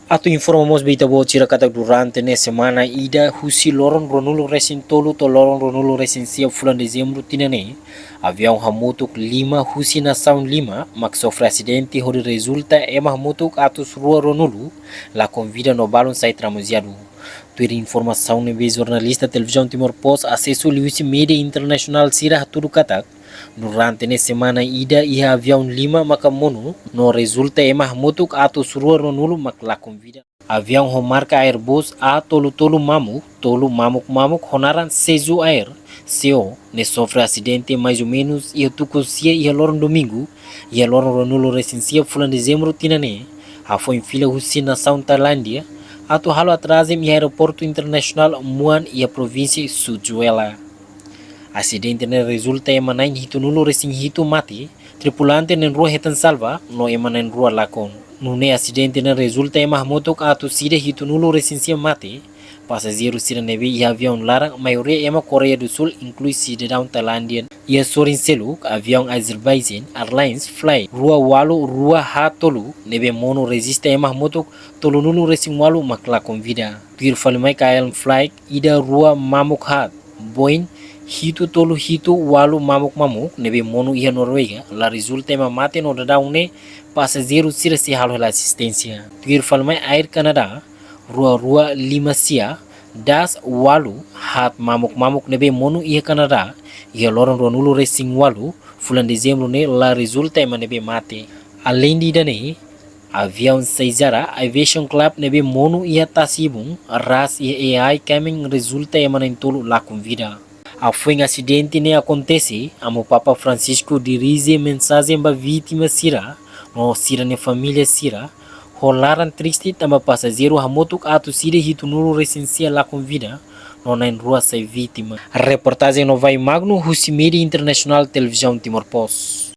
Ato informamos bita bo tira katak durante ne semana ida husi loron ronulo resin tolu to loron ronulo resin sia bulan Dezembro tinane avião hamutuk 5 husi na sound 5 mak sofre acidente hori resulta ema hamutuk atus rua ronulu la convida no balon sai tramuziado. Tuir informação nebe jornalista televisão Timor Post acesso liusi media internacional sira haturu katak durante ne semana ida ia avião 5 makamono no resulta ema hamutuk atus rua ronulu mak la convida. Avião ho marca Airbus A tolu mamuk honaran Seju Air CEO ne sofre acidente mais ou menos ia tucosia ia loron domingo ia loron ronulo recensia fulan Dezembro tinane a foi em fila husi nação Tailândia atu halo atrasem e aeroporto internacional Muan e a província Sujuela. Acidente ne resulta emanain hitu nulo recin hitu mati tripulante nen rua hetan salva no emanen rua lakon. Nune acidente ne resulta ema motok atu sida hitu nulo recensia mati passageiro sira neve e avião larang maioria ema Coreia do Sul inclui cidadão Tailândia e Sorin Seluk avião Azerbaijan Airlines fly rua walu rua ha tolu neve mono resiste ema motok tolu nulo recin walu makla convida tuir falmai KLM flight ida rua mamuk hat Boeing hitu tolu hitu walu mamuk nebe mono ia Noruega la resulta ema mate no dadaune passageiro sira se halo la assistência tuir falmai Air Canada rua lima sia das walu hat mamuk nebe monu ia Canada ia loron ronulo racing walu fulan Dezembro ne la resulta ema nebe mate além de dane avião Seizara Aviation Club nebe monu ia tasibung ras ia AI coming resulta ema nentolo la convida. A foi um acidente ne acontece amo Papa Francisco dirige mensagem ba vítima sira no sira ne família sira rolaram triste tamba passageiro hamotuk atu sida hitu nuru recensia la convida no na rua sai vítima. Reportagem no vai magno Husi Media Internacional Televisão Timor Post.